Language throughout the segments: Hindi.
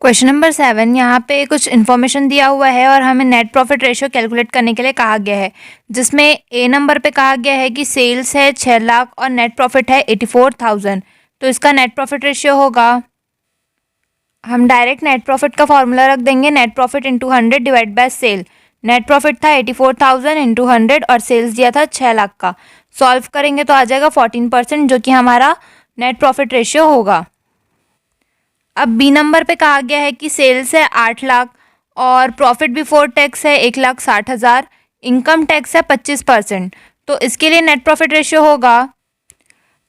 क्वेश्चन नंबर 7 यहाँ पे कुछ इन्फॉर्मेशन दिया हुआ है और हमें नेट प्रॉफिट रेशियो कैलकुलेट करने के लिए कहा गया है, जिसमें ए नंबर पे कहा गया है कि सेल्स है 6 लाख और नेट प्रॉफिट है 84,000। तो इसका नेट प्रॉफिट रेशियो होगा, हम डायरेक्ट नेट प्रॉफिट का फॉर्मूला रख देंगे, net profit into 100 divide by sale. Net profit था 84,000 इंटू 100 और सेल्स दिया था 6 लाख का। सॉल्व करेंगे तो आ जाएगा 14%, जो कि हमारा नेट प्रॉफिट रेशियो होगा। अब बी नंबर पे कहा गया है कि सेल्स है 8 लाख और प्रॉफिट बिफोर टैक्स है 1,60,000, इनकम टैक्स है 25%। तो इसके लिए नेट प्रॉफिट रेशियो होगा,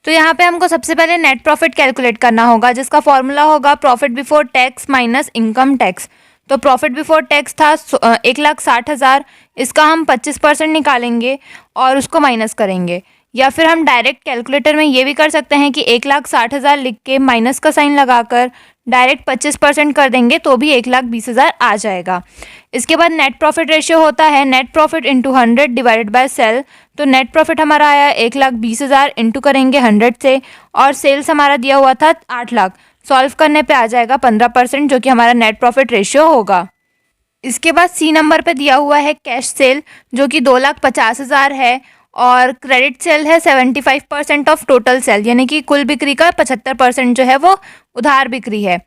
तो यहाँ पे हमको सबसे पहले नेट प्रॉफिट कैलकुलेट करना होगा, जिसका फॉर्मूला होगा profit before tax minus income tax. तो प्रॉफिट बिफोर टैक्स था 1,60,000, इसका हम 25% निकालेंगे और उसको माइनस करेंगे। या फिर हम डायरेक्ट कैलकुलेटर में ये भी कर सकते हैं कि 1,60,000 लिख के माइनस का साइन लगाकर डायरेक्ट 25% कर देंगे तो भी 1,20,000 आ जाएगा। इसके बाद नेट प्रॉफिट रेशियो होता है net profit into 100 divided by sale. तो नेट प्रॉफिट हमारा आया 1,20,000 इंटू करेंगे 100 से, और सेल्स हमारा दिया हुआ था 8 लाख। सॉल्व करने पे आ जाएगा 15%, जो कि हमारा नेट प्रॉफिट रेशियो होगा। इसके बाद सी नंबर पे दिया हुआ है कैश सेल, जो कि 2,50,000 है, और क्रेडिट सेल है 75% ऑफ टोटल सेल, यानी कि कुल बिक्री का 75% जो है वो उधार बिक्री है।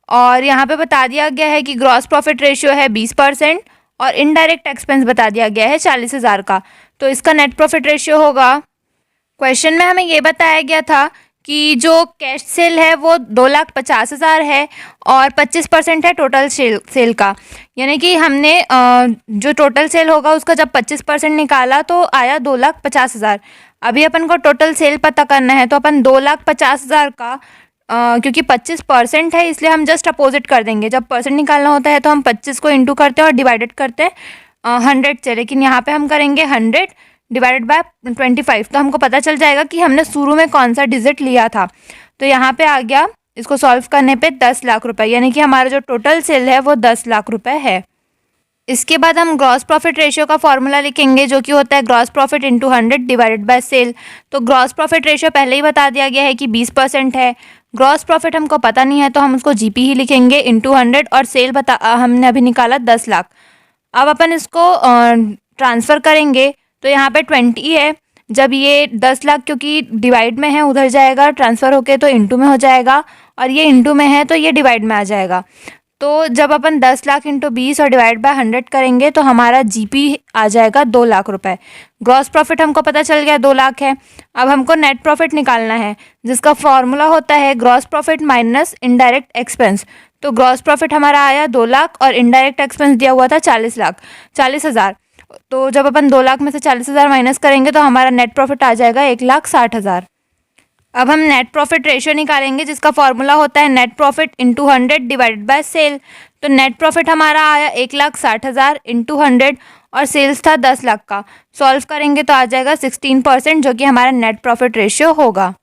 और यहाँ पे बता दिया गया है कि ग्रॉस प्रॉफिट रेशियो है 20% और इनडायरेक्ट एक्सपेंस बता दिया गया है 40,000 का। तो इसका नेट प्रॉफिट रेशियो होगा। क्वेश्चन में हमें ये बताया गया था कि जो कैश सेल है वो 2,50,000 है और 25% है टोटल सेल का, यानी कि हमने जो टोटल सेल होगा उसका जब 25% निकाला तो आया 2,50,000। अभी अपन को टोटल सेल पता करना है, तो अपन 2,50,000 का क्योंकि 25% है इसलिए हम जस्ट अपोजिट कर देंगे। जब परसेंट निकालना होता है तो हम 25 को इंटू करते हैं और डिवाइडेड करते हैं 100 से, लेकिन यहाँ पे हम करेंगे 100 डिवाइडेड बाय 25। तो हमको पता चल जाएगा कि हमने शुरू में कौन सा डिजिट लिया था। तो यहाँ पे आ गया, इसको सॉल्व करने पे 10 लाख रुपए, यानी कि हमारा जो टोटल सेल है वो 10 लाख रुपए है। इसके बाद हम ग्रॉस प्रॉफिट रेशियो का फॉर्मूला लिखेंगे, जो कि होता है gross profit into 100 divided by sale. तो ग्रॉस प्रॉफिट रेशियो पहले ही बता दिया गया है कि 20% है। ग्रॉस प्रॉफिट हमको पता नहीं है तो हम उसको जीपी ही लिखेंगे इंटू 100, और सेल हमने अभी निकाला 10 लाख। अब अपन इसको ट्रांसफ़र करेंगे तो यहाँ पे 20 है। जब ये 10 लाख क्योंकि डिवाइड में है उधर जाएगा, ट्रांसफ़र होके तो इंटू में हो जाएगा, और ये इंटू में है तो ये डिवाइड में आ जाएगा। तो जब अपन 10 लाख इंटू 20 और डिवाइड बाय 100 करेंगे तो हमारा जीपी आ जाएगा 2 लाख रुपए। ग्रॉस प्रॉफिट हमको पता चल गया 2 लाख है। अब हमको नेट प्रॉफिट निकालना है, जिसका फॉर्मूला होता है gross profit minus indirect expense. तो ग्रॉस प्रॉफिट हमारा आया 2 लाख और इनडायरेक्ट एक्सपेंस दिया हुआ था 40,000। तो जब अपन 2 लाख में से 40,000 माइनस करेंगे तो हमारा नेट प्रॉफिट आ जाएगा 1,60,000। अब हम नेट प्रॉफिट रेशियो निकालेंगे, जिसका फॉर्मूला होता है net profit into 100 divided by sale. तो नेट प्रॉफिट हमारा आया 1,60,000 इंटू 100 और सेल्स था 10 लाख का। सॉल्व करेंगे तो आ जाएगा 16%, जो कि हमारा नेट प्रॉफिट रेशियो होगा।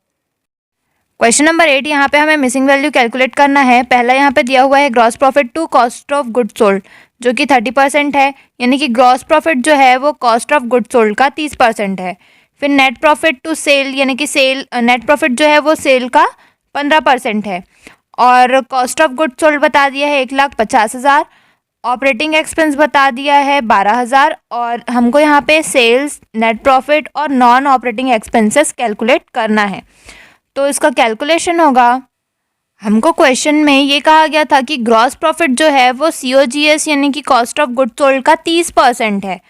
क्वेश्चन नंबर 8, यहाँ पे हमें मिसिंग वैल्यू कैलकुलेट करना है। पहला यहाँ पे दिया हुआ है gross profit to cost of good sold, जो कि 30% है, यानी कि ग्रॉस प्रॉफिट जो है वो कॉस्ट ऑफ गुड सोल्ड का 30% है। फिर नेट प्रॉफिट टू सेल, यानी कि नेट प्रॉफिट जो है वो सेल का 15% है, और कॉस्ट ऑफ गुड सोल्ड बता दिया है 1,50,000, ऑपरेटिंग एक्सपेंस बता दिया है 12,000, और हमको यहाँ पे सेल्स, नेट प्रॉफिट और नॉन ऑपरेटिंग एक्सपेंसेस कैलकुलेट करना है। तो इसका कैलकुलेशन होगा, हमको क्वेश्चन में ये कहा गया था कि ग्रॉस प्रॉफिट जो है वो COGS यानी कि कॉस्ट ऑफ गुड सोल्ड का 30% है।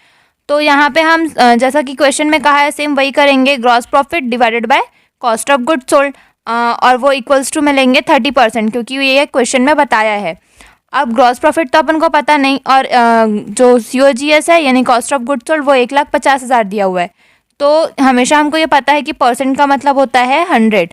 तो यहाँ पे हम जैसा कि क्वेश्चन में कहा है सेम वही करेंगे, gross profit divided by cost of good sold, और वो इक्वल्स टू में लेंगे 30%, क्योंकि ये क्वेश्चन में बताया है। अब ग्रॉस प्रॉफिट तो अपन को पता नहीं, और जो COGS है यानी कॉस्ट ऑफ गुड सोल्ड वो 1,50,000 दिया हुआ है। तो हमेशा हमको ये पता है कि परसेंट का मतलब होता है 100।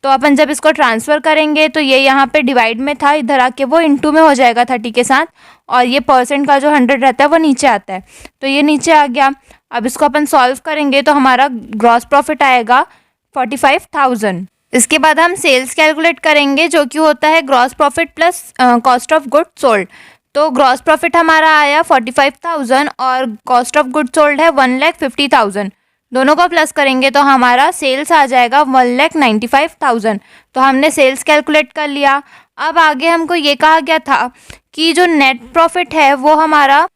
तो अपन जब इसको ट्रांसफ़र करेंगे तो ये यहाँ पे डिवाइड में था, इधर आके वो इंटू में हो जाएगा 30 के साथ, और ये परसेंट का जो 100 रहता है वो नीचे आता है, तो ये नीचे आ गया। अब इसको अपन सॉल्व करेंगे तो हमारा ग्रॉस प्रॉफिट आएगा 45,000। इसके बाद हम सेल्स कैलकुलेट करेंगे, जो कि होता है gross profit plus cost of good sold. तो ग्रॉस प्रॉफिट हमारा आया 45,000 और कॉस्ट ऑफ गुड सोल्ड है 1,50,000। दोनों को प्लस करेंगे तो हमारा सेल्स आ जाएगा 1,95,000। तो हमने सेल्स कैलकुलेट कर लिया। अब आगे हमको ये कहा गया था कि जो नेट प्रॉफिट है वो हमारा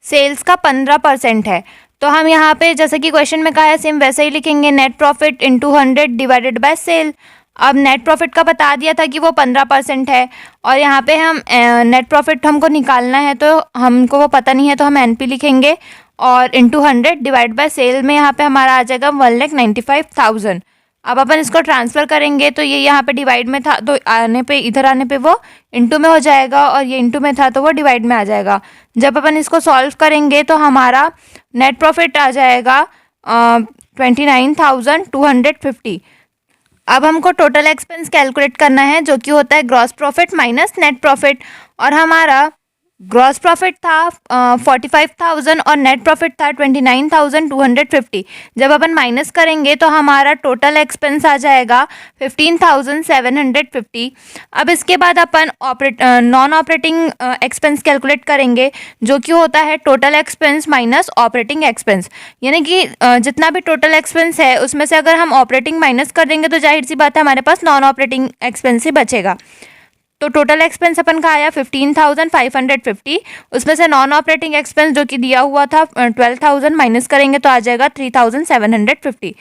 सेल्स का 15% है। तो हम यहाँ पे जैसे कि क्वेश्चन में कहा है सेम वैसे ही लिखेंगे, net profit into 100 divided by sale. अब नेट प्रॉफिट का बता दिया था कि वो 15% है, और यहाँ पे हम नेट प्रॉफिट हमको निकालना है तो हमको वो पता नहीं है, तो हम एनपी लिखेंगे और इंटू 100 डिवाइड बाय सेल में यहाँ पे हमारा आ जाएगा 1,95,000। अब अपन इसको ट्रांसफ़र करेंगे तो ये यहाँ पे डिवाइड में था तो आने पे इधर आने पे वो इंटू में हो जाएगा, और ये इंटू में था तो वो डिवाइड में आ जाएगा। जब अपन इसको सॉल्व करेंगे तो हमारा नेट प्रॉफिट आ जाएगा 29,250। अब हमको टोटल एक्सपेंस कैलकुलेट करना है जो कि होता है gross profit minus net profit, और हमारा ग्रॉस प्रॉफिट था 45,000 और नेट प्रॉफिट था 29,250। जब अपन माइनस करेंगे तो हमारा टोटल एक्सपेंस आ जाएगा 15,750। अब इसके बाद अपन नॉन ऑपरेटिंग एक्सपेंस कैलकुलेट करेंगे जो कि होता है total expense minus operating expense, यानी कि जितना भी टोटल एक्सपेंस है उसमें से अगर हम ऑपरेटिंग माइनस कर देंगे तो जाहिर सी बात है हमारे पास नॉन ऑपरेटिंग एक्सपेंस ही बचेगा। तो टोटल एक्सपेंस अपन का आया 15,550, उसमें से नॉन ऑपरेटिंग एक्सपेंस जो कि दिया हुआ था 12,000 माइनस करेंगे तो आ जाएगा 3,750।